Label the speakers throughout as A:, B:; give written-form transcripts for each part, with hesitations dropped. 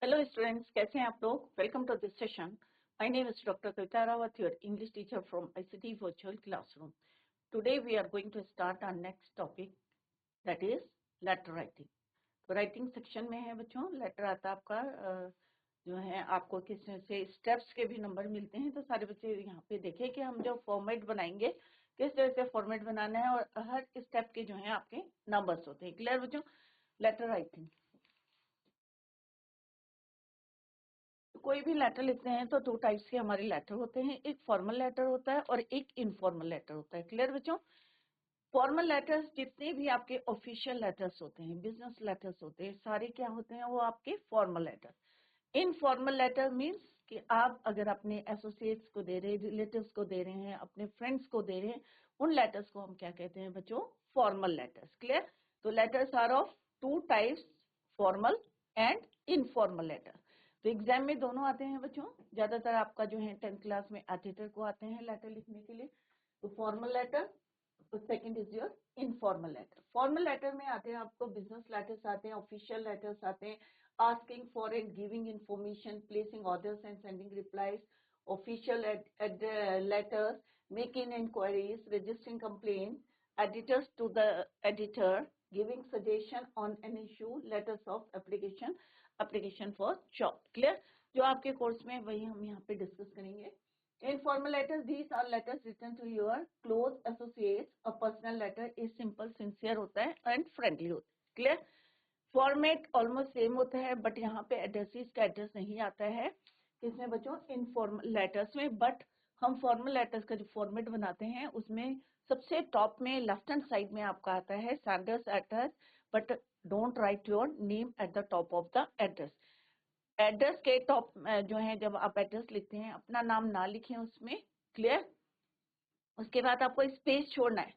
A: Hello students, कैसे हैं आप लोग? Welcome to this session. My name is Dr. Kavita Rawat, your English teacher from ICT Virtual Classroom. Today we are going to start our next topic, that is letter writing. तो writing section में है बच्चों, letter आता है आपका जो है आपको किस से स्टेप्स के भी नंबर मिलते हैं। तो सारे बच्चे यहाँ पे देखें कि हम जो फॉर्मेट बनाएंगे किस तरह से फॉर्मेट बनाना है और हर स्टेप के जो है आपके नंबर्स होते हैं। क्लियर बच्चों? लेटर राइटिंग, कोई भी लेटर लिखते हैं तो दो टाइप्स के हमारे लेटर होते हैं, एक फॉर्मल लेटर होता है और एक इनफॉर्मल लेटर होता है। क्लियर बच्चों? फॉर्मल लेटर्स जितने भी आपके ऑफिशियल लेटर्स होते हैं, बिजनेस लेटर्स होते हैं, सारे क्या होते हैं? वो आपके formal letter. Informal letter means कि आप अगर अपने एसोसिएट्स को दे रहे हैं, रिलेटिव्स को दे रहे हैं, अपने फ्रेंड्स को दे रहे हैं, उन लेटर्स को हम क्या कहते हैं बच्चों? Formal letters. क्लियर? तो letters are of two types, formal and informal letter. तो एग्जाम में दोनों आते हैं बच्चों। ज्यादातर आपका जो है 10th क्लास में एडिटर को आते हैं लेटर लिखने के लिए, तो फॉर्मल लेटर। तो second is your informal letter. Formal letter में आते हैं आपको बिजनेस लेटर्स आते हैं, ऑफिशियल लेटर्स आते हैं, asking for and giving information, placing orders and sending replies, official letters, making inquiries, registering complaints, editors to the editor, giving suggestion on an issue, letters of application, application for job. Clear? जो आपके course में वही हम यहाँ पे discuss करेंगे। Informal letters, these are letters written to your close associates. A personal letter is simple, sincere होता है and friendly होता है। Clear? फॉर्मेट ऑलमोस्ट सेम होता है, बट यहाँ पे एड्रेसेस का एड्रेस नहीं आता है किसमें बच्चों? इनफॉर्मल लेटर्स में। बट हम फॉर्मल लेटर्स का जो फॉर्मेट बनाते हैं उसमें सबसे टॉप में लेफ्ट हैंड साइड में आपका आता है sender's address, but don't write your name at the top of the address. Address के टॉप जो है, जब आप एड्रेस लिखते हैं अपना नाम ना लिखें उसमें। क्लियर? उसके बाद आपको स्पेस छोड़ना है,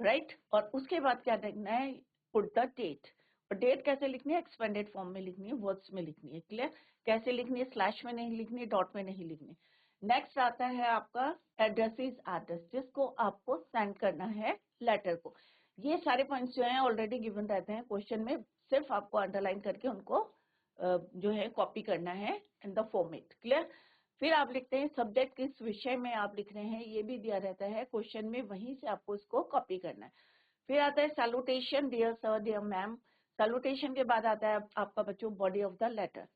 A: राइट? और उसके बाद क्या लिखना है? Put the date. और डेट कैसे लिखनी है? एक्सपेंडेड फॉर्म में लिखनी है, वर्ड्स में लिखनी है। क्लियर? कैसे लिखनी है? स्लैश में नहीं लिखनी, डॉट में नहीं लिखनी। नेक्स्ट आता है आपका एड्रेसेस एड्रेस, जिसको आपको सेंड करना है लेटर को। ये सारे पॉइंट्स जो हैं ऑलरेडी गिवन रहते हैं क्वेश्चन में, सिर्फ आपको अंडरलाइन करके उनको जो है कॉपी करना है इन द फॉर्मेट। क्लियर? फिर आप लिखते हैं सब्जेक्ट किस विषय में आप लिख रहे हैं, ये भी दिया रहता है क्वेश्चन में, वहीं से आपको इसको कॉपी करना है। फिर आता है salutation, dear sir, dear ma'am. Salutation के बाद आता है आपका बच्चों body of the letter.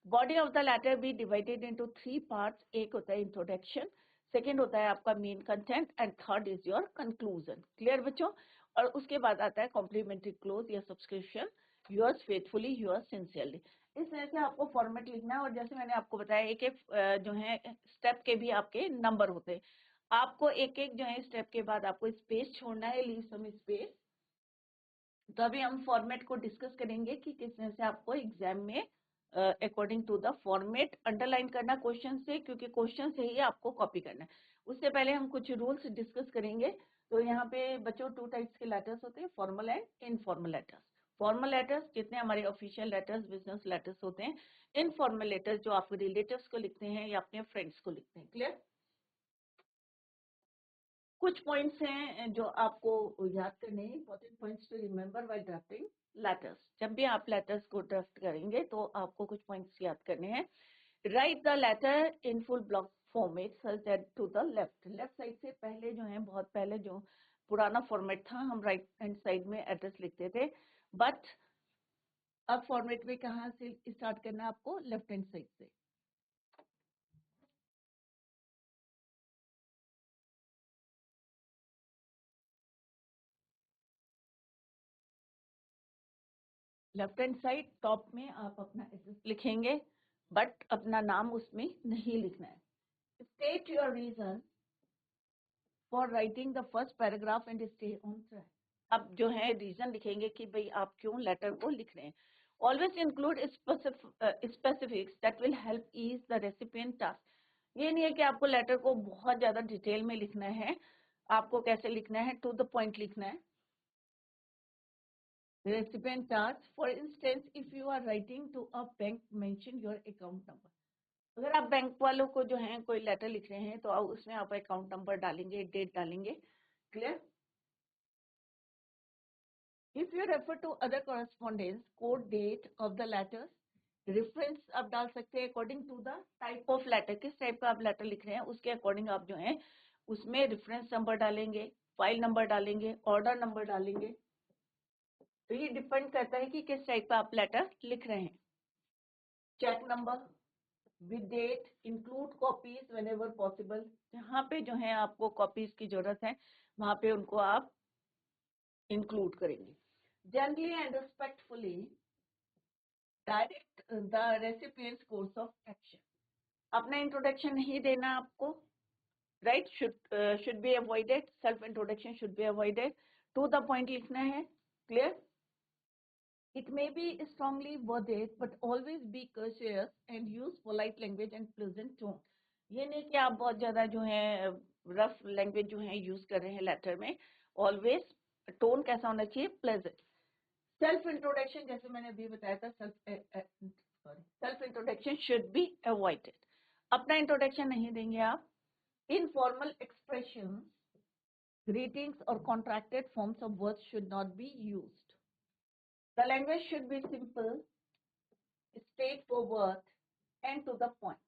A: Body of the letter भी डिवाइडेड इनटू 3 पार्ट्स। एक होता है इंट्रोडक्शन, सेकंड होता है आपका main content and third is your conclusion. Clear बच्चों? और उसके बाद आता है कॉम्प्लीमेंट्री क्लोज या subscription, yours faithfully, yours sincerely. इस तरह से आपको फॉर्मेट लिखना है। और जैसे मैंने आपको बताया एक एक जो है स्टेप के भी आपके नंबर होते हैं। आपको एक एक जो है स्टेप के बाद आपको स्पेस छोड़ना है, लीव सम स्पेस। तो अभी हम फॉर्मेट को डिस्कस करेंगे कि किस तरह से आपको एग्जाम में according to the format underline करना क्वेश्चन से, क्योंकि क्वेश्चन से ही आपको कॉपी करना है। उससे पहले हम कुछ रूल्स डिस्कस करेंगे। तो यहाँ पे बच्चों टू टाइप्स के लेटर्स होते हैं, formal and informal letters. Formal letters जितने हमारे ऑफिशियल लेटर्स, बिजनेस लेटर्स होते हैं। इनफॉर्मल लेटर्स जो आप रिलेटिव्स को लिखते हैं या अपने फ्रेंड्स को लिखते हैं। क्लियर? कुछ पॉइंट्स हैं जो आपको याद करने हैं, important points to remember while drafting letters. जब भी आप लेटर्स को ड्राफ्ट करेंगे तो आपको कुछ पॉइंट्स याद करने हैं। Write the letter in full block format such that to the left. Left side से पहले जो है, बहुत पहले जो पुराना फॉर्मेट था, हम राइट हैंड साइड में एड्रेस लिखते थे, बट अब फॉर्मेट में कहाँ से स्टार्ट करना है आपको? लेफ्ट हैंड साइड से। लेफ्ट हैंड साइड टॉप में आप अपना एड्रेस लिखेंगे, बट अपना नाम उसमें नहीं लिखना है। State your reason for writing the first paragraph and stay on track. अब जो है रीजन लिखेंगे कि भाई आप क्यों लेटर को लिख रहे हैं। Always include specifics that will help ease the recipient task. ये नहीं है कि आपको लेटर को बहुत ज्यादा डिटेल में लिखना है, आपको कैसे लिखना है? टू द पॉइंट लिखना है। Recipient task, for instance, if you are writing to a bank, mention your account number. अगर आप बैंक वालों को जो है कोई लेटर लिख रहे हैं तो उसमें आप अकाउंट नंबर डालेंगे, डेट डालेंगे। Clear? If you refer to other correspondence, quote date of the letters, reference आप डाल सकते हैं according to the type of letter, किस टाइप का आप लेटर लिख रहे हैं उसके अकॉर्डिंग आप जो है उसमें रेफरेंस नंबर डालेंगे, फाइल नंबर डालेंगे, ऑर्डर नंबर डालेंगे। तो ये डिपेंड करता है कि किस टाइप का आप लेटर लिख रहे हैं। Cheque number with date, include copies whenever possible, जहाँ पे जो है आपको कॉपीज की जरूरत है वहां पे उनको आप इंक्लूड करेंगे। Generally and respectfully direct the recipients course of action. अपना इंट्रोडक्शन नहीं देना आपको, right, should be avoided, self introduction should be avoided, to the point लिखना है, clear. It may be strongly worded, but always be courteous and use polite language and pleasant tone. ये नहीं कि आप बहुत ज्यादा जो है रफ लैंग्वेज जो है यूज कर रहे हैं लेटर में, ऑलवेज टोन कैसा होना चाहिए, प्लेजेंट। सेल्फ इंट्रोडक्शन जैसे मैंने अभी बताया था, self introduction should be avoided, अपना इंट्रोडक्शन नहीं देंगे आप। इनफॉर्मल एक्सप्रेशन, ग्रीटिंग्स और contracted forms of words should not be used. The language should be simple, straightforward, and to the point.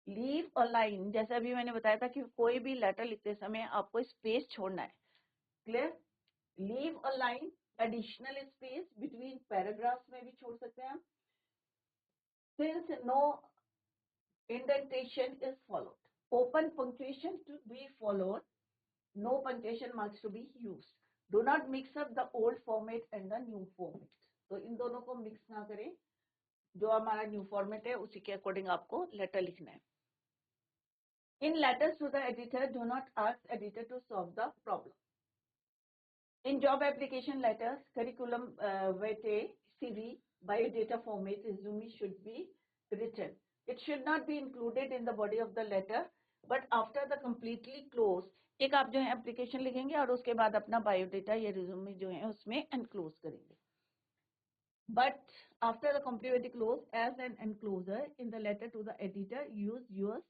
A: Leave a line, जैसे अभी मैंने बताया था कि कोई भी लेटर लिखते समय आपको स्पेस छोड़ना है, clear. Leave a line, additional space between paragraphs में भी छोड़ सकते हैं हम। Since no indentation is followed, open punctuation to be followed, no punctuation marks to be used. Do not mix up the old format and the new format. तो इन दोनों को mix ना करें, जो हमारा न्यू फॉर्मेट है उसी के अकॉर्डिंग आपको लेटर लिखना है। In letters to the editor, do not ask editor to solve the problem. In job application letters, curriculum vitae, CV, biodata format, resume should be written. It should not be included in the body of the letter, but after the completely close, एक आप जो है application लिखेंगे और उसके बाद अपना biodata या रिज्यूमे जो है उसमें एनक्लोज करेंगे। But after the completely close, as an enclosure in the letter to the editor, use yours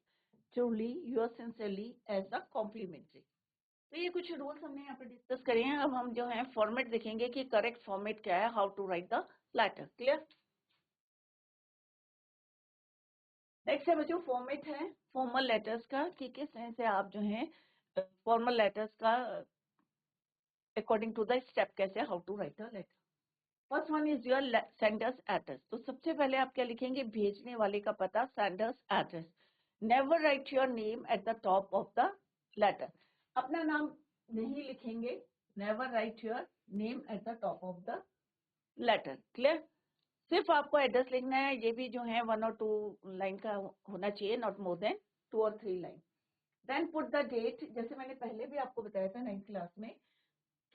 A: truly, yours sincerely as a complimentary. तो ये कुछ रूल्स हमने यहाँ पे डिस्कस करे हैं। अब हम जो है फॉर्मेट देखेंगे कि करेक्ट फॉर्मेट क्या है, how to write the letter, clear. Next है बच्चों फॉर्मेट है फॉर्मल लेटर्स का, कि किस तरह से आप जो है फॉर्मल लेटर्स का अकॉर्डिंग टू द स्टेप कैसे how to write the letter. First one is your sender's address. तो सबसे पहले आप क्या लिखेंगे, भेजने वाले का पता, sender's address. Never write your name at the top of the letter. अपना नाम नहीं लिखेंगे, never write your name at the top of the letter, clear. सिर्फ आपको एड्रेस लिखना है, ये भी जो है 1 और 2 लाइन का होना चाहिए, नॉट मोर देन 2 और 3 line. Then put the date, जैसे मैंने पहले भी आपको बताया था 9th क्लास में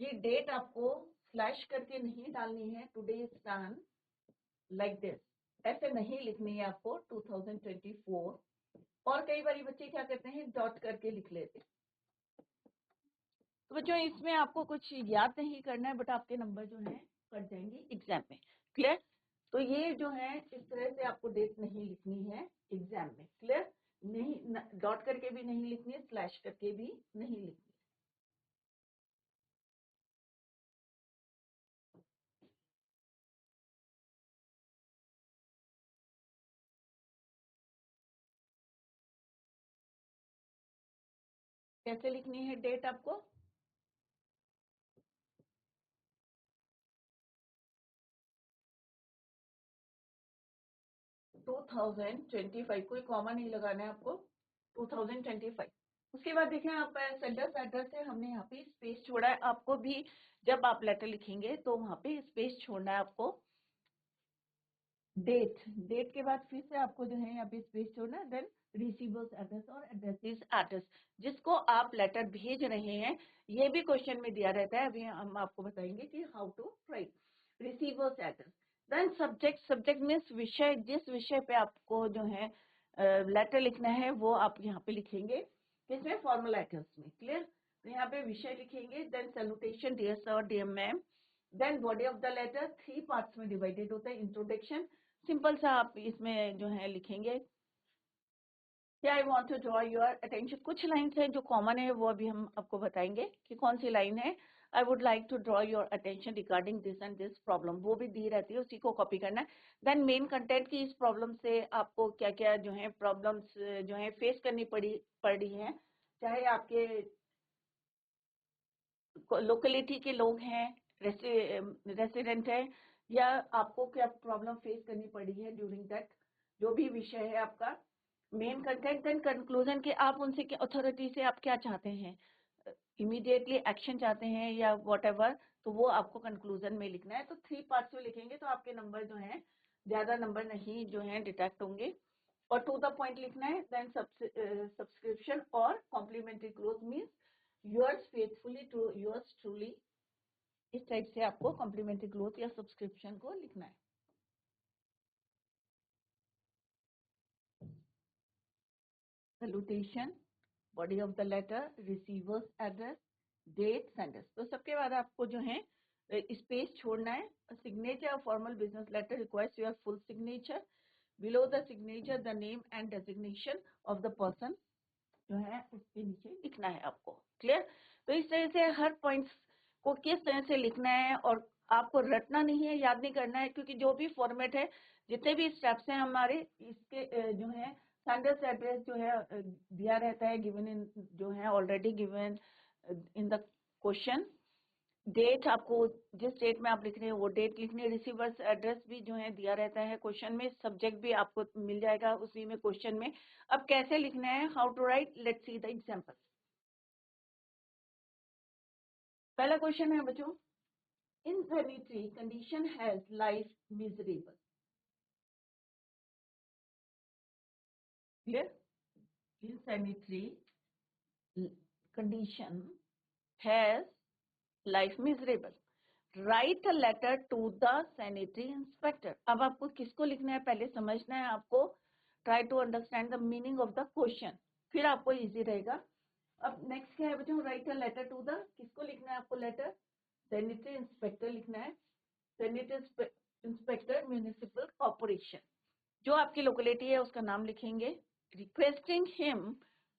A: कि डेट आपको स्लैश करके नहीं डालनी है, today is done like this, ऐसे नहीं लिखनी है आपको 2024। और कई बार बच्चे क्या करते हैं, डॉट करके लिख लेते हैं। तो बच्चों इसमें आपको कुछ याद नहीं करना है, बट आपके नंबर जो है कट जाएंगे एग्जाम में, क्लियर। तो ये जो है इस तरह से आपको डेट नहीं लिखनी है एग्जाम में, क्लियर। नहीं, डॉट करके भी नहीं लिखनी है, स्लैश करके भी नहीं लिखनी है। कैसे लिखनी है डेट आपको, टू 2025, कोई कॉमा नहीं लगाना है आपको, 2025। उसके बाद देखें आप सेंडर्स एड्रेस है, हमने यहाँ पे स्पेस छोड़ा है। आपको भी जब आप लेटर लिखेंगे तो वहाँ पे स्पेस छोड़ना है आपको। डेट के बाद फिर से आपको जो है यहाँ पे स्पेस छोड़ना है। देन रिसीवर्स एड्रेस और एड्रेसेस एड्रेस, जिसको आप लेटर भेज रहे हैं, ये भी क्वेश्चन में दिया रहता है। अभी हम आपको बताएंगे कि how to write receiver's address. Then subject means विषय, जिस विषय पे आपको जो है लेटर लिखना है वो आप यहाँ पे लिखेंगे, किसमें, फॉर्मल लेटर्स में, क्लियर। तो यहाँ पे विषय लिखेंगे। Then salutation, dear sir, dear ma'am. Then body of the letter 3 parts में डिवाइडेड होता है। इंट्रोडक्शन सिंपल सा आप इसमें जो है लिखेंगे कि I want to draw your attention. कुछ लाइन्स हैं जो कॉमन है, वो अभी हम आपको बताएंगे कि कौन सी लाइन है। I would like to draw your attention regarding this and this problem, वो भी दी रहती है, उसी को कॉपी करना है। देन मेन कंटेंट की इस प्रॉब्लम से आपको क्या क्या जो है प्रॉब्लम्स जो है फेस करनी पड़ रही है, चाहे आपके लोकेलिटी के लोग हैं, रेसिडेंट है, या आपको क्या प्रॉब्लम फेस करनी पड़ी है ड्यूरिंग दैट, जो भी विषय है आपका। मेन कंटेंट एंड कंक्लूजन के आप उनसे क्या अथॉरिटी से आप क्या चाहते हैं, इमीडिएटली एक्शन चाहते हैं या व्हाटएवर, तो वो आपको कंक्लूजन में लिखना है। तो 3 पार्ट्स में लिखेंगे तो आपके नंबर जो हैं ज्यादा नंबर नहीं जो हैं डिटेक्ट होंगे, और टू द पॉइंट लिखना है। देन सब्सक्रिप्शन और complimentary close means yours faithfully to yours truly, इस टाइप से आपको कॉम्प्लीमेंट्री क्लोज या सब्सक्रिप्शन को लिखना है। Salutation, body of the letter, receiver's address, date, sender's. तो सबके बाद आपको जो है स्पेस छोड़ना है। Signature formal business letter requires your full signature, below the signature the name and designation of the person जो है उसके नीचे लिखना है आपको। क्लियर? तो इस तरह से हर पॉइंट्स को किस तरह से लिखना है, और आपको रटना नहीं है, याद नहीं करना है, क्योंकि जो भी फॉर्मेट है, जितने भी स्टेप्स हैं हमारे, इसके जो है सेंडर्स एड्रेस जो है दिया रहता है, गिवन इन जो है already given in the question. Date आपको जिस डेट में आप लिख रहे हैं वो डेट लिखनी है। रिसीवर्स एड्रेस भी जो है दिया रहता है क्वेश्चन में, सब्जेक्ट भी आपको मिल जाएगा उसी में क्वेश्चन में। अब कैसे लिखना है, how to write, let's see the example. पहला क्वेश्चन है बच्चों, in sanitary condition has life miserable. Clear? In sanitary condition has life miserable, write a letter to the sanitary inspector. अब आपको किसको लिखना है पहले समझना है आपको। Try to understand the meaning of the question, फिर आपको इजी रहेगा। अब नेक्स्ट क्या है बच्चों, write a letter to the, किसको लिखना है आपको लेटर, सैनिटरी इंस्पेक्टर लिखना है। सैनिटरी इंस्पेक्टर म्यूनिसिपल कॉर्पोरेशन, जो आपकी लोकेलिटी है उसका नाम लिखेंगे। Requesting him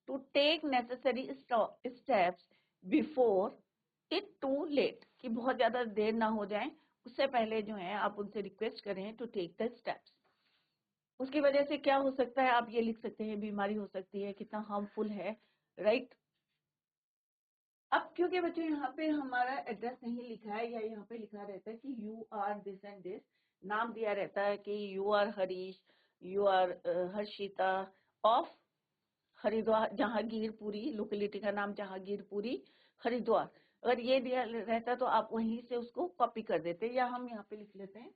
A: to take necessary steps before it too late, कि बहुत ज्यादा देर ना हो जाए, उससे पहले जो है आप उनसे रिक्वेस्ट करें टू टेक द स्टेप्स। उसकी वजह से क्या हो सकता है, आप ये लिख सकते हैं, बीमारी हो सकती है, कितना हार्मफुल है, राइट। अब क्योंकि बच्चों यहाँ पे हमारा एड्रेस नहीं लिखा है, या यहाँ पे लिखा रहता है कि you are this and this, नाम दिया रहता है कि you are Harish, you are Harshita of Haridwar, Jahangirpuri, locality का नाम जहांगीरपुरी, हरिद्वार। अगर ये दिया रहता तो आप वहीं से उसको कॉपी कर देते, या हम यहाँ पे लिख लेते हैं।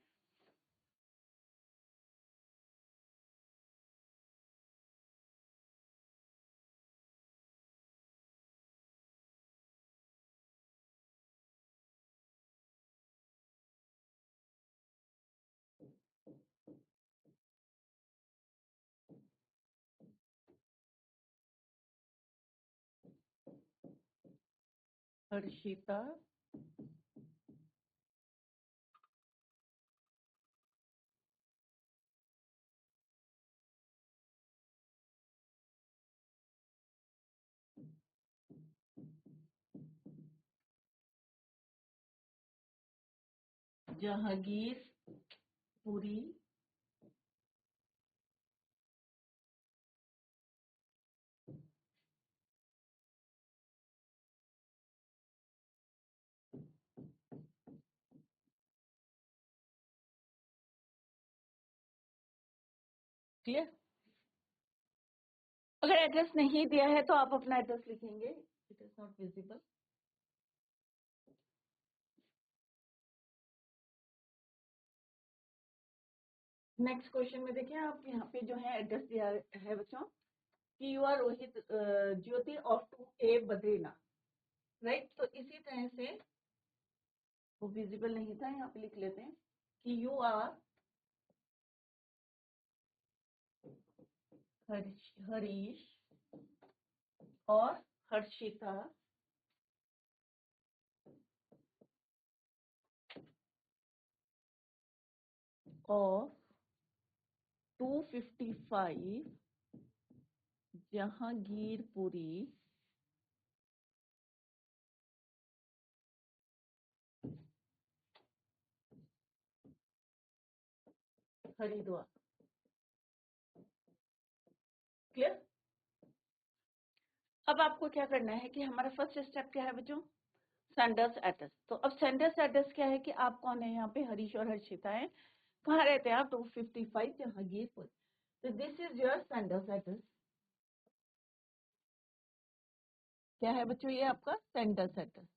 A: हर्षिता जहांगीरपुरी क्लियर। अगर एड्रेस नहीं दिया है तो आप अपना एड्रेस लिखेंगे, it is not visible. Next question में देखिए, आप यहाँ पे जो है एड्रेस दिया है बच्चों कि you are Rohit Jyoti of two A Badrinath, right. तो इसी तरह से वो विजिबल नहीं था, यहाँ पे लिख लेते हैं कि यू आर हरीश और हर्षिता ऑफ 255 जहांगीरपुरी हरिद्वार। क्लियर? अब आपको क्या करना है कि हमारा फर्स्ट स्टेप क्या है बच्चों, सेंडर्स एड्रेस। तो अब सेंडर्स एड्रेस क्या है कि आप कौन है, यहाँ पे हरीश और हर्षिता है, कहाँ रहते हैं आप, 255 जहांगीरपुर। तो this is your sender's address. क्या है बच्चों, ये आपका सेंडर्स एड्रेस।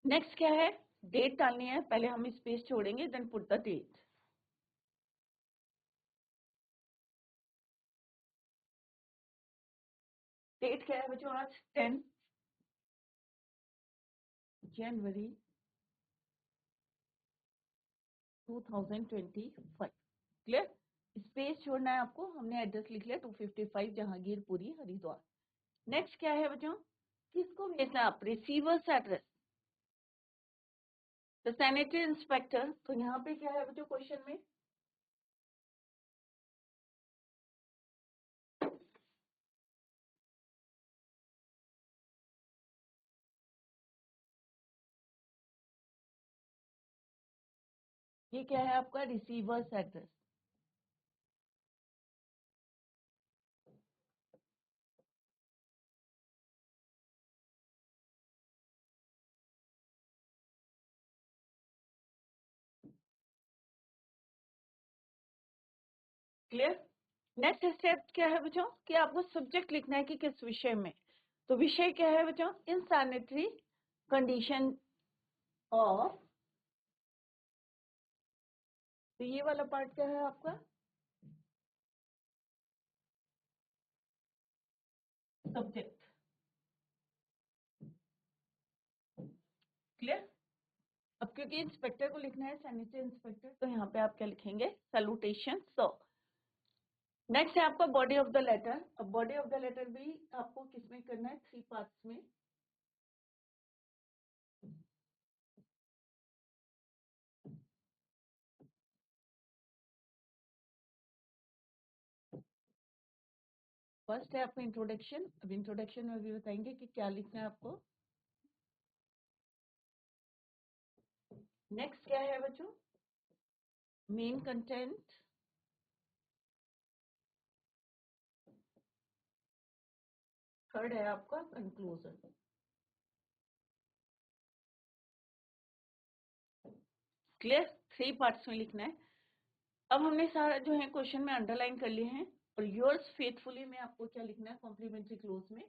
A: नेक्स्ट क्या है, डेट डालनी है, पहले हम स्पेस छोड़ेंगे, then put the date. Date क्या है बच्चों, आज 10 जनवरी 2025। क्लियर? स्पेस छोड़ना है आपको, हमने एड्रेस लिख लिया 255 जहांगीरपुरी हरिद्वार। नेक्स्ट क्या है बच्चों, किसको भेजना है आप, रिसीवर्स एड्रेस। तो सैनिटरी इंस्पेक्टर, तो यहाँ पे क्या है बच्चों क्वेश्चन में, ये क्या है आपका receiver's address. Clear? Next step क्या है बच्चों कि आपको सब्जेक्ट लिखना है कि किस विषय में। तो विषय क्या है बच्चों, इन सैनिटरी कंडीशन ऑफ, तो ये वाला पार्ट क्या है आपका, सब्जेक्ट। क्लियर? अब क्योंकि इंस्पेक्टर को लिखना है सैनिटरी इंस्पेक्टर, तो यहाँ पे आप क्या लिखेंगे, सैल्यूटेशन। सो नेक्स्ट है आपका बॉडी ऑफ द लेटर। अब बॉडी ऑफ द लेटर भी आपको किसमें करना है, 3 पार्ट्स में। फर्स्ट है आपका इंट्रोडक्शन। अब इंट्रोडक्शन में भी बताएंगे कि क्या लिखना है आपको। नेक्स्ट क्या है बच्चों, मेन कंटेंट। थर्ड है आपका कंक्लूजन। क्लियर? 3 पार्ट्स में लिखना है। अब हमने सारा जो है क्वेश्चन में अंडरलाइन कर लिए हैं, और योर्स फेथफुली में आपको क्या लिखना है, कॉम्प्लीमेंट्री क्लोज में।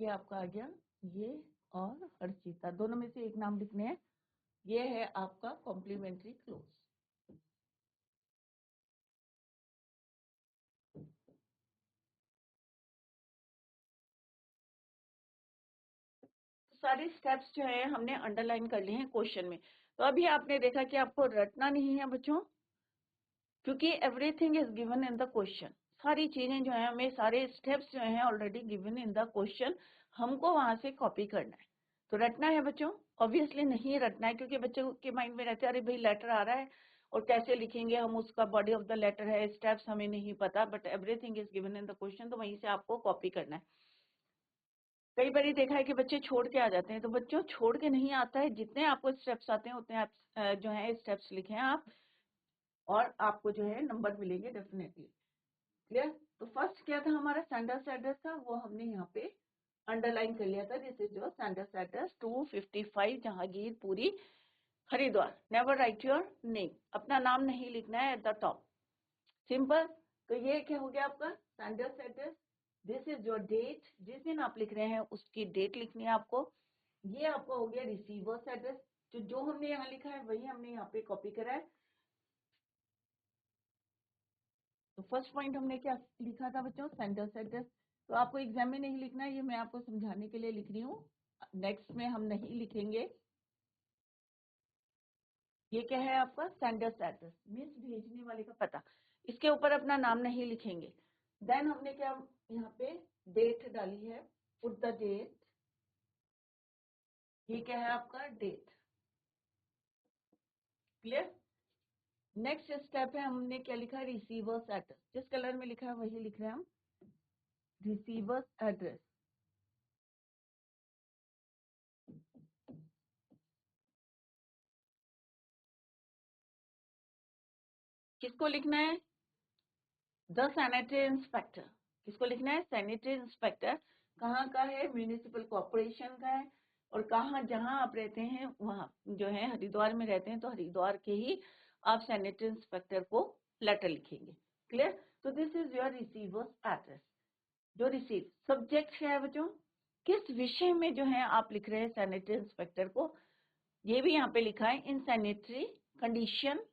A: ये आपका आ गया, ये और हर्षिता, दोनों में से एक नाम लिखने हैं। ये है आपका कॉम्प्लीमेंट्री क्लोज। सारे स्टेप्स जो है हमने अंडरलाइन कर लिए हैं क्वेश्चन में। तो अभी आपने देखा कि आपको रटना नहीं है बच्चों, क्योंकि everything is given in the question. सारी चीजें जो है हमें, सारे स्टेप्स जो हैं already given in the question, हमको वहां से कॉपी करना है। तो रटना है बच्चों, ऑब्वियसली नहीं रटना है, क्योंकि बच्चों के माइंड में रहता है अरे भाई लेटर आ रहा है और कैसे लिखेंगे हम, उसका बॉडी ऑफ द लेटर है, स्टेप्स हमें नहीं पता, but everything is given in the question, तो वहीं से आपको कॉपी करना है। कई बार देखा है कि बच्चे छोड़ के आ जाते हैं, तो बच्चों छोड़ के नहीं आता है, जितने आपको स्टेप्स आते हैं उतने आप जो है स्टेप्स लिखें आप, और आपको जो है नंबर मिलेंगे डेफिनेटली। क्लियर? तो फर्स्ट क्या था हमारा, सेंडर्स एड्रेस था, वो हमने यहाँ पे अंडरलाइन कर लिया था। This is your sender's address 255 Jahangirpuri Haridwar. Never write your name, अपना नाम नहीं लिखना है एट द टॉप, सिंपल। तो ये क्या हो गया आपका senders address. This is your date, जिस दिन आप लिख रहे हैं उसकी डेट लिखनी है आपको। ये आपका हो गया रिसीवर्स एड्रेस, जो हमने यहाँ लिखा है वही हमने यहाँ पे कॉपी करा है। तो फर्स्ट पॉइंट हमने क्या लिखा था बच्चों, सेंडर्स एड्रेस। तो आपको एग्जाम में नहीं लिखना है, ये मैं आपको समझाने के लिए लिख रही हूँ, नेक्स्ट में हम नहीं लिखेंगे। ये क्या है आपका सेंडर्स एड्रेस, मीन्स भेजने वाले का पता, इसके ऊपर अपना नाम नहीं लिखेंगे। देन हमने क्या यहाँ पे डेट डाली है, पुट द डेट। ये क्या है आपका डेट। क्लियर? नेक्स्ट स्टेप है, हमने क्या लिखा, रिसीवर्स एड्रेस। जिस कलर में लिखा है वही लिख रहे हैं हम, रिसीवर्स एड्रेस। किसको लिखना है, द सैनिटरी इंस्पेक्टर। किसको लिखना है, सैनिटरी इंस्पेक्टर। कहाँ का है, म्यूनिसिपल कॉर्पोरेशन का है। और कहाँ, जहाँ आप रहते हैं वहाँ, जो है हरिद्वार में रहते हैं तो हरिद्वार के ही आप सैनिटरी इंस्पेक्टर को लेटर लिखेंगे। क्लियर। तो this is your receiver's address. जो रिसीव, सब्जेक्ट क्या है बच्चों, किस विषय में जो है आप लिख रहे हैं सैनिटरी इंस्पेक्टर को, ये भी यहाँ पे लिखा है, in sanitary condition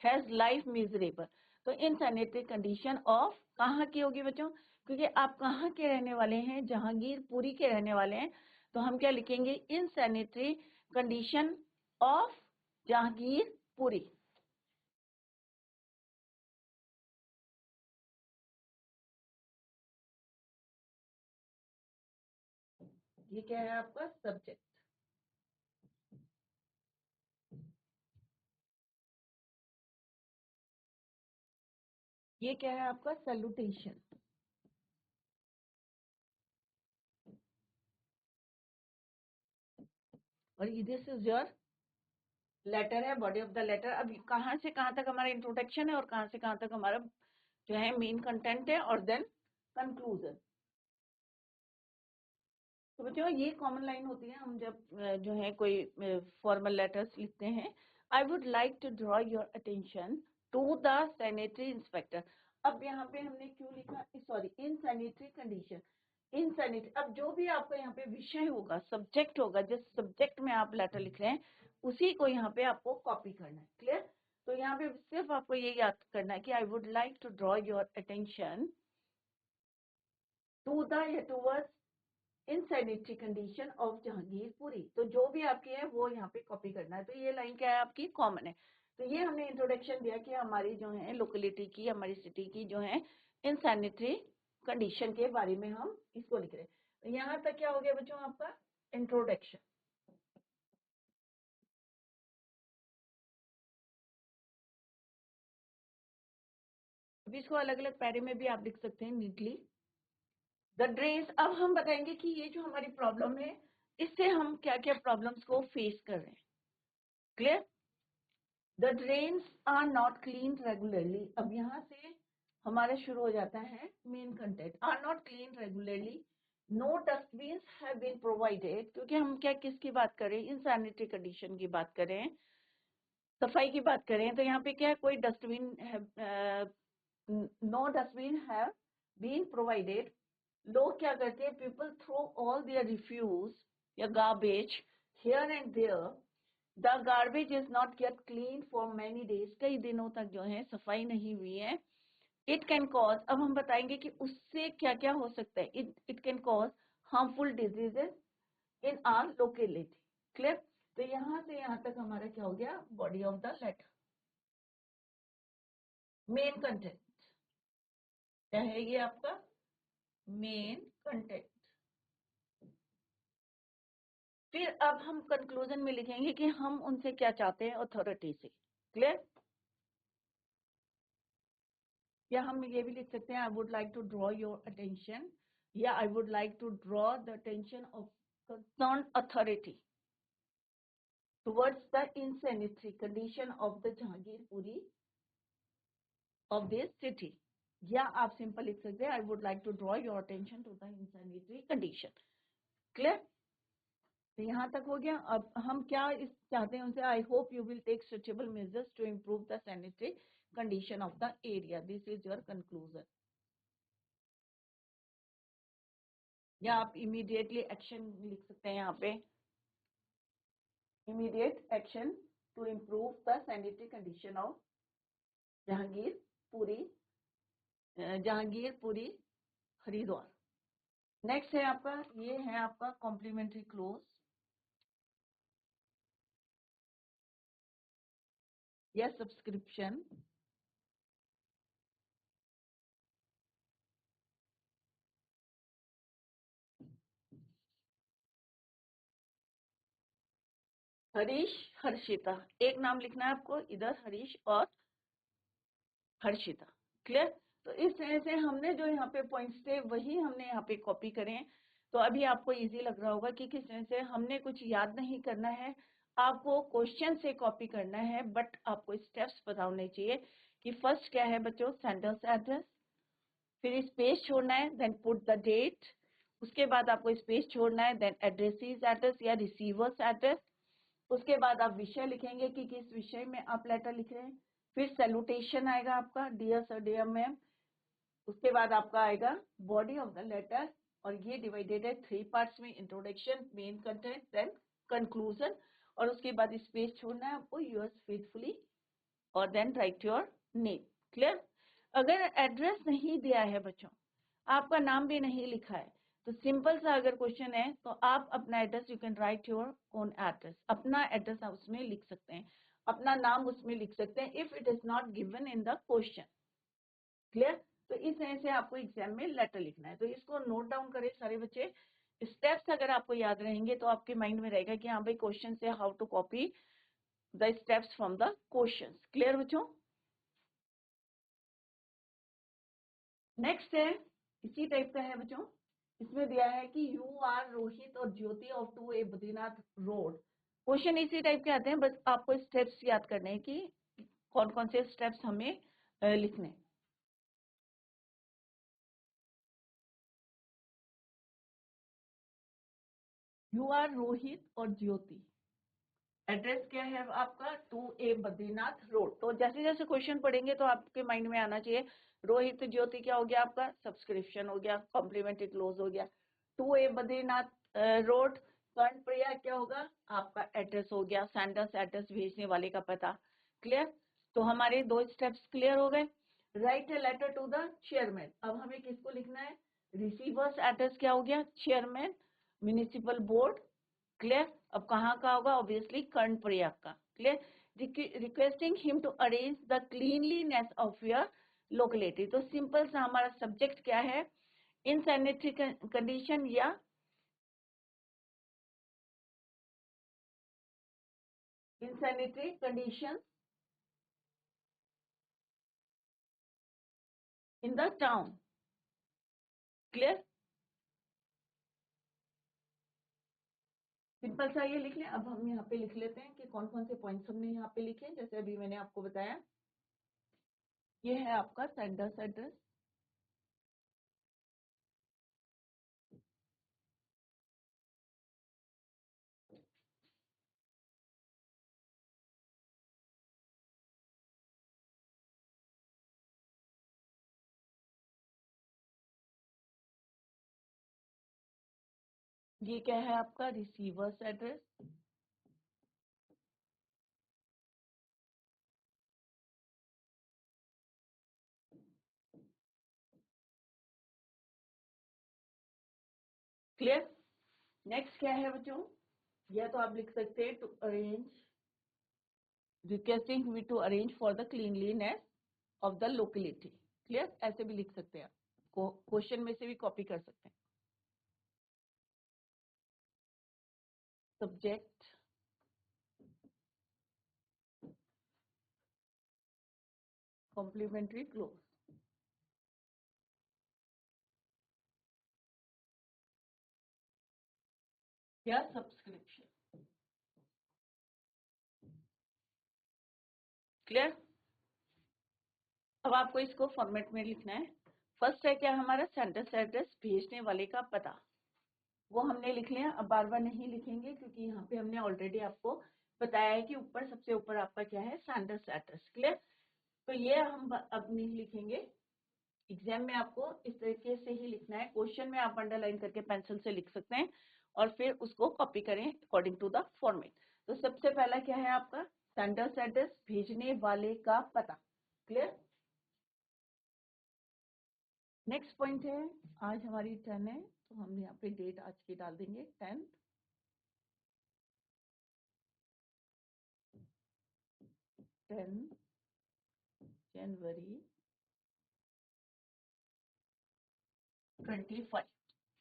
A: has life miserable. तो इन सैनिटरी कंडीशन ऑफ, कहाँ की होगी बच्चों, क्योंकि आप कहाँ के रहने वाले हैं, जहांगीरपुरी के रहने वाले हैं, तो हम क्या लिखेंगे, in sanitary condition of Jahangirpuri. ये क्या है आपका सब्जेक्ट। ये क्या है आपका सैल्यूटेशन। और दिस इज योर लेटर है, बॉडी ऑफ द लेटर। अब कहाँ से कहाँ तक हमारा इंट्रोडक्शन है और कहाँ से कहाँ तक हमारा जो है मेन कंटेंट है, और देन कंक्लूजन। तो बच्चों ये कॉमन लाइन होती है, हम जब जो है कोई फॉर्मल लेटर्स लिखते हैं। I would like to draw your attention to the sanitary inspector. अब यहाँ पे हमने क्यों लिखा, sorry, in sanitary condition, in sanitary. अब जो भी आपका यहाँ पे विषय होगा, सब्जेक्ट होगा, जिस सब्जेक्ट में आप लेटर लिख रहे हैं उसी को यहाँ पे आपको कॉपी करना है। क्लियर। तो यहाँ पे सिर्फ आपको ये याद करना है कि I would like to draw your attention to the या towards in sanitary condition of Jahangirpuri. तो जो भी आपकी है वो यहाँ पे कॉपी करना है। तो ये लाइन क्या है आपकी, कॉमन है। तो ये हमने इंट्रोडक्शन दिया कि हमारी जो है लोकेलिटी की, हमारी सिटी की जो है इन सैनिटरी कंडीशन के बारे में हम इसको लिख रहे हैं। तो यहाँ तक क्या हो गया बच्चों आपका इंट्रोडक्शन। अभी इसको अलग अलग पैरे में भी आप लिख सकते हैं नीटली। द ड्रेन्स, अब हम बताएंगे कि ये जो हमारी प्रॉब्लम है इससे हम क्या क्या प्रॉब्लम्स को फेस कर रहे हैं। Clear. The drains are not clean regularly. अब यहाँ से हमारा शुरू हो जाता है main content, are not clean regularly, no dustbin have been provided. क्योंकि हम क्या किसकी बात करें, इन सैनिटरी कंडीशन की बात करें, सफाई की बात करें, तो यहाँ पे क्या है, कोई dustbin, no dustbin have been provided. लोग क्या करते हैं, people throw all their refuse या garbage here and there. The garbage is not get clean for many days, कई दिनों तक जो है सफाई नहीं हुई है। इट कैन कॉज, अब हम बताएंगे कि उससे क्या क्या हो सकता है। It can cause harmful diseases in our locality. Clear. तो यहाँ से यहाँ तक हमारा क्या हो गया, body of the letter. Main content क्या है, ये आपका मेन कंटेंट। फिर अब हम कंक्लूजन में लिखेंगे कि हम उनसे क्या चाहते हैं अथॉरिटी से। क्लियर। या हम ये भी लिख सकते हैं, I would like to draw your attention, या I would like to draw the attention of concern authority towards the insanitary condition of the Jahangirpuri of this city। या आप सिंपल लिख सकते हैं, I would like to draw your attention to the insanitary condition। Clear. तो यहाँ तक हो गया। अब हम क्या इस चाहते हैं उनसे, I hope you will take suitable measures to improve the sanitary condition of the area. This is your conclusion. या आप इमीडिएटली एक्शन लिख सकते हैं यहाँ पे, immediate action to improve the sanitary condition of Jahangirpuri, Jahangirpuri Haridwar. Next है आपका, ये है आपका कॉम्प्लीमेंट्री क्लोज या सब्सक्रिप्शन। हरीश, हर्षिता, एक नाम लिखना है आपको इधर, हरीश और हर्षिता। क्लियर? तो इस तरह से हमने जो यहाँ पे पॉइंट्स थे वही हमने यहाँ पे कॉपी करें। तो अभी आपको इजी लग रहा होगा कि किस तरह से हमने कुछ याद नहीं करना है, आपको क्वेश्चन से कॉपी करना है, बट आपको स्टेप्स पता होने चाहिए कि फर्स्ट क्या है बच्चों, सेंडर्स एड्रेस, फिर स्पेस छोड़ना है, देन पुट द डेट, उसके बाद आपको स्पेस छोड़ना है, देन एड्रेसीज एड्रेस या रिसीवर्स एड्रेस, उसके बाद आप विषय लिखेंगे कि किस विषय में आप लेटर लिख रहे हैं, फिर सैल्यूटेशन आएगा आपका, डियर सर, डियर मैम, उसके बाद आपका आएगा बॉडी ऑफ द लेटर, और ये डिवाइडेड है 3 पार्ट्स में, introduction, main content, then conclusion, और उसके बाद स्पेस छोड़ना है आपको, योर्स फेथफुली, और then write your name. Clear? अगर एड्रेस नहीं दिया है बच्चों, आपका नाम भी नहीं लिखा है, तो सिंपल सा अगर क्वेश्चन है तो आप अपना address, you can write your own address, अपना एड्रेस आप उसमें लिख सकते हैं, अपना नाम उसमें लिख सकते हैं, if it is not given in the question. Clear? तो इस तरह से आपको एग्जाम में लेटर लिखना है। तो इसको नोट डाउन करें सारे बच्चे, स्टेप्स अगर आपको याद रहेंगे तो आपके माइंड में रहेगा कि हाँ भाई क्वेश्चन से how to copy the steps from the questions. Clear बच्चों? नेक्स्ट है, इसी टाइप का है बच्चों, इसमें दिया है कि यू आर रोहित और Jyoti of two A Badrinath road. Question इसी टाइप के आते हैं, बस आपको स्टेप्स याद करने हैं कि कौन कौन से स्टेप्स हमें लिखने। यू आर रोहित और ज्योति, एड्रेस क्या है आपका, 2A बद्रीनाथ रोड। तो जैसे जैसे क्वेश्चन पढ़ेंगे तो आपके माइंड में आना चाहिए, रोहित ज्योति क्या हो गया आपका, सब्सक्रिप्शन हो गया, कॉम्प्लीमेंट्री क्लोज हो गया, 2A बद्रीनाथ रोड कर्णप्रिया क्या होगा, आपका एड्रेस हो गया, सेंडर्स एड्रेस, भेजने वाले का पता। क्लियर? तो हमारे 2 स्टेप्स क्लियर हो गए। Write a letter to the chairman, अब हमें किसको लिखना है, रिसीवर्स एड्रेस क्या हो गया, चेयरमैन म्युनिसिपल बोर्ड। क्लियर? अब कहाँ का होगा, ऑब्वियसली कर्णप्रिया का। Clear? Requesting him to arrange the cleanliness of your locality, तो सिंपल सा हमारा सब्जेक्ट क्या है, इनसैनिटरी कंडीशन या insanitary condition in the town. Clear? Simple सा ये लिख लें। अब हम यहाँ पे लिख लेते हैं कि कौन कौन से पॉइंट्स हमने यहाँ पे लिखे, जैसे अभी मैंने आपको बताया, ये है आपका सेंडर्स एड्रेस, ये क्या है आपका रिसीवर्स एड्रेस, क्लियर? नेक्स्ट क्या है बच्चों, या तो आप लिख सकते हैं to arrange, requesting me to arrange for the cleanliness of the locality। Clear? ऐसे भी लिख सकते हैं, क्वेश्चन में से भी कॉपी कर सकते हैं। सब्जेक्ट, कॉम्प्लीमेंट्री क्लोज या सब्सक्रिप्शन। क्लियर? अब आपको इसको फॉर्मेट में लिखना है। फर्स्ट है क्या हमारा, सेंडर्स एड्रेस, भेजने वाले का पता, वो हमने लिख लिया। अब बार बार नहीं लिखेंगे क्योंकि यहाँ पे हमने ऑलरेडी आपको बताया है कि ऊपर सबसे ऊपर आपका क्या है, सेंडर्स एड्रेस। क्लियर? तो ये हम अब नहीं लिखेंगे, एग्जाम में आपको इस तरीके से ही लिखना है। क्वेश्चन में आप अंडरलाइन करके पेंसिल से लिख सकते हैं और फिर उसको कॉपी करें अकॉर्डिंग टू द फॉर्मेट। तो सबसे पहला क्या है आपका, सेंडर्स एड्रेस, भेजने वाले का पता। क्लियर? नेक्स्ट पॉइंट है, आज हमारी 10 है तो हम यहाँ पे डेट आज की डाल देंगे 10 जनवरी 25।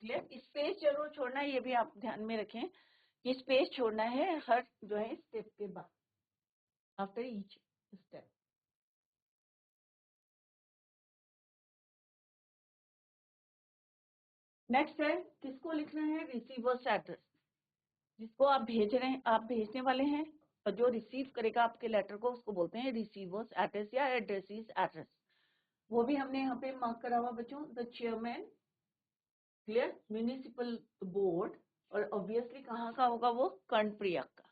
A: क्लियर? स्पेस जरूर छोड़ना है, ये भी आप ध्यान में रखें कि स्पेस छोड़ना है हर जो है स्टेप के बाद, आफ्टर ईच स्टेप। नेक्स्ट है, किसको लिखना है? रिसीवर्स एड्रेस, जिसको आप भेज रहे हैं, आप भेजने वाले हैं, और जो रिसीव करेगा आपके लेटर को उसको बोलते हैं रिसीवर्स एड्रेस या एड्रेसीज एड्रेस। वो भी हमने यहाँ पे मार्क करा हुआ बच्चों, the chairman, clear, municipal board, और ऑब्वियसली कहाँ का होगा वो? कर्णप्रयाग का।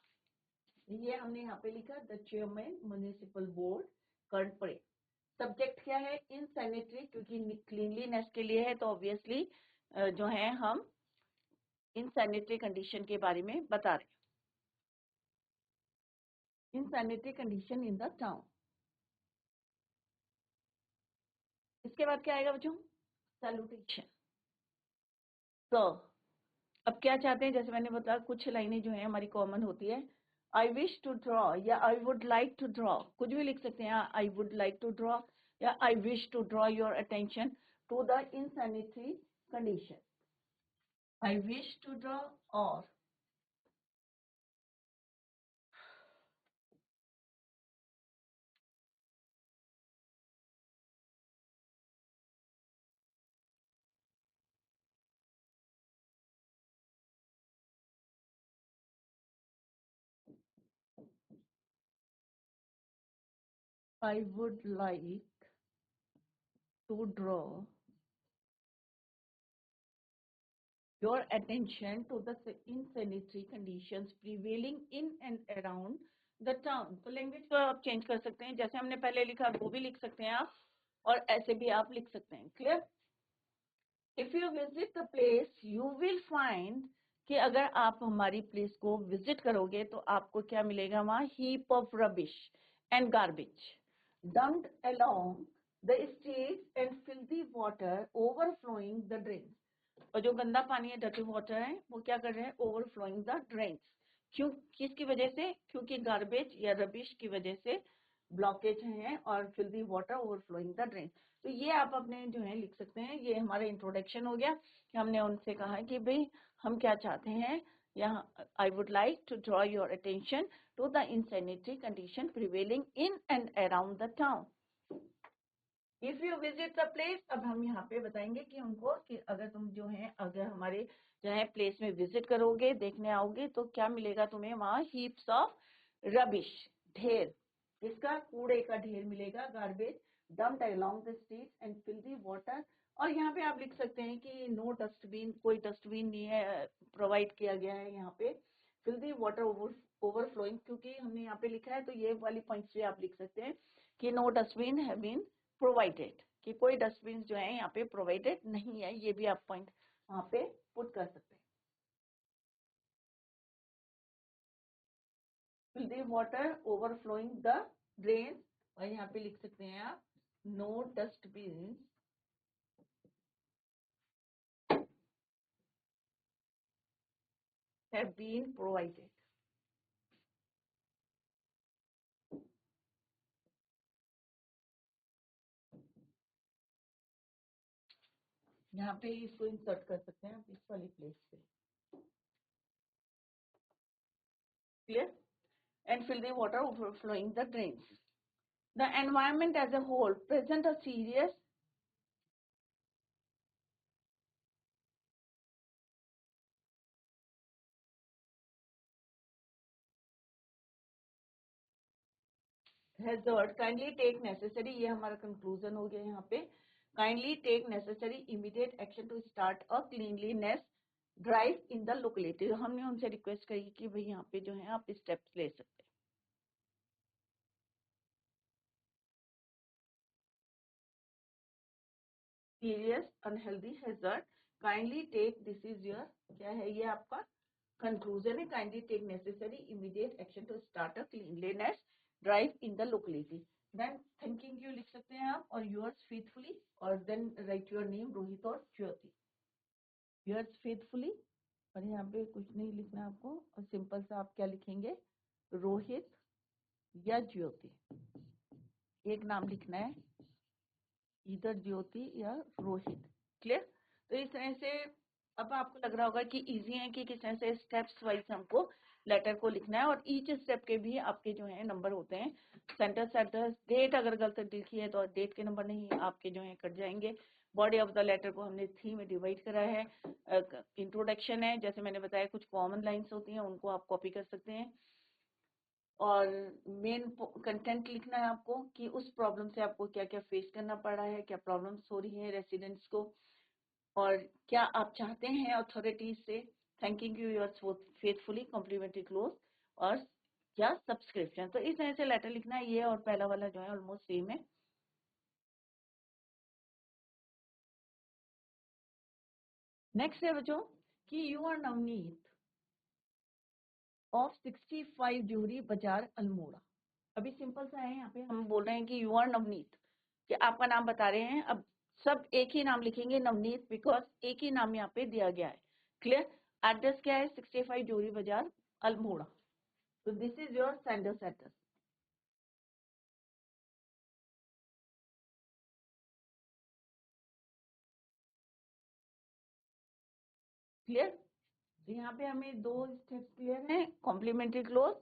A: ये हमने यहाँ पे लिखा, the chairman municipal board Karnaprayag. Subject क्या है? इनसैनिटरी, क्योंकि क्लीनलीनेस के लिए है, तो ऑब्वियसली जो है हम इनसैनिटरी कंडीशन के बारे में बता रहे हैं। इनसैनिटरी कंडीशन इन द टाउन। इसके बाद क्या आएगा बच्चों? सैल्यूटेशन। तो अब क्या चाहते हैं? जैसे मैंने बताया कुछ लाइनें जो है हमारी कॉमन होती है। आई विश टू ड्रॉ या I would like to draw, कुछ भी लिख सकते हैं। I would like to draw या I wish to draw your attention to the insanitary condition. I wish to draw और I would like to draw your attention to the insanitary conditions prevailing in and around the town। तो language को आप change कर सकते हैं, जैसे हमने पहले लिखा वो भी लिख सकते हैं आप, और ऐसे भी आप लिख सकते हैं। Clear? If you visit the place you will find, कि अगर आप हमारी प्लेस को विजिट करोगे तो आपको क्या मिलेगा वहाँ? Heap of rubbish and garbage dumped along the streets and filthy water overflowing the drains। और जो गंदा पानी है, डर्टी वाटर है, वो क्या कर रहे हैं? Overflowing the drains. क्यों? किसकी वजह से? क्योंकि गार्बेज या रबिश की वजह से ब्लॉकेज है और filthy water overflowing the drain. तो ये आप अपने जो है लिख सकते हैं। ये हमारा इंट्रोडक्शन हो गया कि हमने उनसे कहा कि भाई हम क्या चाहते हैं। यहाँ I would like to draw your attention to the insanitary condition prevailing in and around the town. If you visit the place, अब हम यहाँ पे बताएंगे कि उनको कि अगर तुम जो है अगर हमारे जो है प्लेस में विजिट करोगे, देखने आओगे, तो क्या मिलेगा तुम्हें वहाँ? हीप्स ऑफ रबिश, ढेर, इसका कूड़े का ढेर मिलेगा, garbage dumped along the streets and filthy water. और यहाँ पे आप लिख सकते हैं कि नो डस्टबिन, कोई डस्टबिन नहीं है प्रोवाइड किया गया है यहाँ पे। फिल्दी वाटर ओवरफ्लोइंग, क्योंकि हमने यहाँ पे लिखा है, तो ये वाली पॉइंट्स भी आप लिख सकते हैं कि no dustbin have been provided, कि कोई डस्टबिन जो है यहाँ पे प्रोवाइडेड नहीं है। ये भी आप पॉइंट वहाँ पे पुट कर सकते हैं। Filthy water overflowing the drain, और यहाँ पे लिख सकते हैं आप no dustbin have been provided. यहाँ पे इसको इंसर्ट कर सकते हैं आप इस वाली प्लेस पे। Clear? And filthy water overflowing the drains. The environment as a whole present a serious hazard। Kindly take necessary, ये हमारा कंक्लूजन हो गया यहाँ पे। Kindly take necessary immediate action to start a cleanliness drive in the locality. हमने उनसे request करी कि भाई यहाँ पे जो है आप स्टेप्स ले सकते हैं। Serious unhealthy hazard, kindly take, this is your क्या है? ये आपका कंक्लूजन है। Kindly take necessary immediate action to start a cleanliness drive in the locality. Then thanking you लिख सकते हैं आप, और yours फेथफुली, और then write your name Rohit और ज्योति। yours फेथफुली, और यहाँ पे कुछ नहीं लिखना आपको, और सिंपल सा आप क्या लिखेंगे? रोहित या ज्योति, एक नाम लिखना है, इधर ज्योति या रोहित। क्लियर? तो इस तरह से अब आपको लग रहा होगा कि इजी है कि किस तरह से स्टेप्स वाइज हमको लेटर को लिखना है, और ईच स्टेप के भी आपके जो है नंबर होते हैं। सेंटर सेंटर डेट अगर गलत लिखी है तो डेट के नंबर नहीं आपके जो है कट जाएंगे। बॉडी ऑफ द लेटर को हमने 3 में डिवाइड करा है। इंट्रोडक्शन है, जैसे मैंने बताया कुछ कॉमन लाइंस होती हैं उनको आप कॉपी कर सकते हैं, और मेन कंटेंट लिखना है आपको कि उस प्रॉब्लम से आपको क्या क्या फेस करना पड़ रहा है, क्या प्रॉब्लम्स हो रही है रेसिडेंट्स को, और क्या आप चाहते हैं अथॉरिटीज से। Thanking you your faithfully complimentary close, और या सब्सक्रिप्शन। तो इस तरह से लेटर लिखना है। ये और पहला वाला जो है ऑलमोस्ट सेम है। नेक्स्ट है बच्चों कि यू आर नवनीत ऑफ 65 जूहरी बाजार अल्मोड़ा। अभी सिंपल सा है, यहाँ पे हम बोल रहे हैं कि यू आर नवनीत, कि आपका नाम बता रहे हैं। अब सब एक ही नाम लिखेंगे नवनीत, बिकॉज एक ही नाम यहाँ पे दिया गया है। क्लियर? एड्रेस क्या है? 65 जूहरी बाजार अल्मोड़ा। तो this is your sender's address. Clear? तो यहाँ पे हमें 2 स्टेप्स क्लियर हैं, कॉम्प्लीमेंट्री क्लोज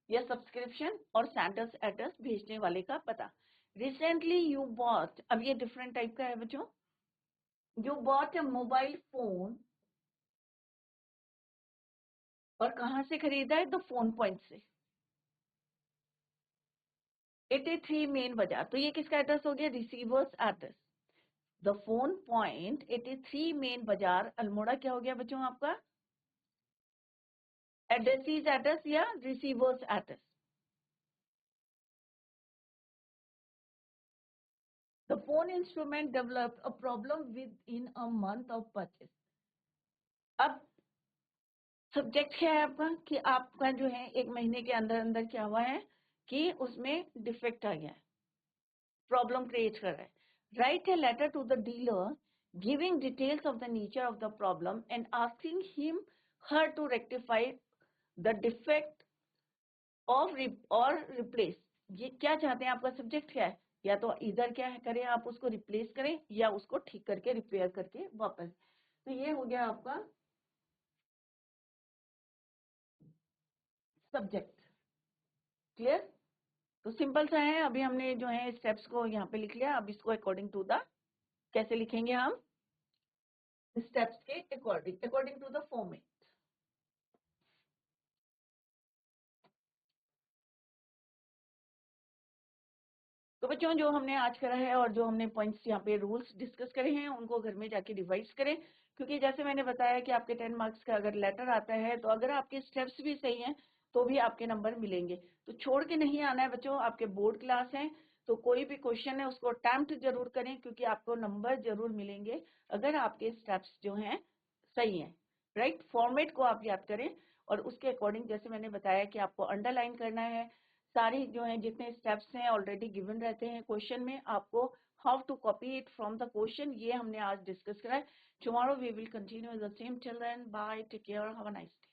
A: या सब्सक्रिप्शन, और सेंडर्स एड्रेस भेजने वाले का पता। रिसेंटली यू बॉट, अब ये डिफरेंट टाइप का है बच्चों। You bought a mobile phone, और कहाँ से खरीदा है? द फोन पॉइंट से, 83 मेन बाजार। तो ये किसका एड्रेस हो गया? Receiver's address. The phone point 83 main बाजार अल्मोड़ा क्या हो गया बच्चों आपका? एड्रेसीज एड्रेस या receiver's address. The phone instrument develop a problem with in a month of purchase. अब सब्जेक्ट क्या है आपका कि आपका जो है 1 महीने के अंदर अंदर क्या हुआ है कि उसमें डिफेक्ट आ गया है, प्रॉब्लम क्रिएट कर रहा है। Write a letter to the dealer giving details of the nature of the problem and asking him her to rectify the defect of or replace. ये क्या चाहते हैं? आपका सब्जेक्ट क्या है? या तो इधर क्या है करें, आप उसको रिप्लेस करें या उसको ठीक करके रिपेयर करके वापस। तो ये हो गया आपका सब्जेक्ट। क्लियर? तो सिंपल सा है। अभी हमने जो है स्टेप्स को यहाँ पे लिख लिया। अब इसको अकॉर्डिंग टू द कैसे लिखेंगे हम? स्टेप्स के according, according to the format. तो बच्चों जो हमने आज करा है और जो हमने पॉइंट्स यहाँ पे रूल्स डिस्कस करे हैं उनको घर में जाके रिवाइज करें, क्योंकि जैसे मैंने बताया कि आपके 10 मार्क्स का अगर लेटर आता है तो अगर आपके स्टेप्स भी सही हैं तो भी आपके नंबर मिलेंगे। तो छोड़ के नहीं आना है बच्चों। आपके बोर्ड क्लास हैं तो कोई भी क्वेश्चन है उसको अटेम्प्ट जरूर करें, क्योंकि आपको नंबर जरूर मिलेंगे अगर आपके स्टेप्स जो हैं सही हैं। राइट? फॉर्मेट को आप याद करें और उसके अकॉर्डिंग, जैसे मैंने बताया कि आपको अंडरलाइन करना है। सारी जो है जितने स्टेप्स हैं ऑलरेडी गिवन रहते हैं क्वेश्चन में, आपको how to copy it from the question ये हमने आज डिस्कस करा है। Tomorrow we will continue the same. Till then bye, take care, have a nice day.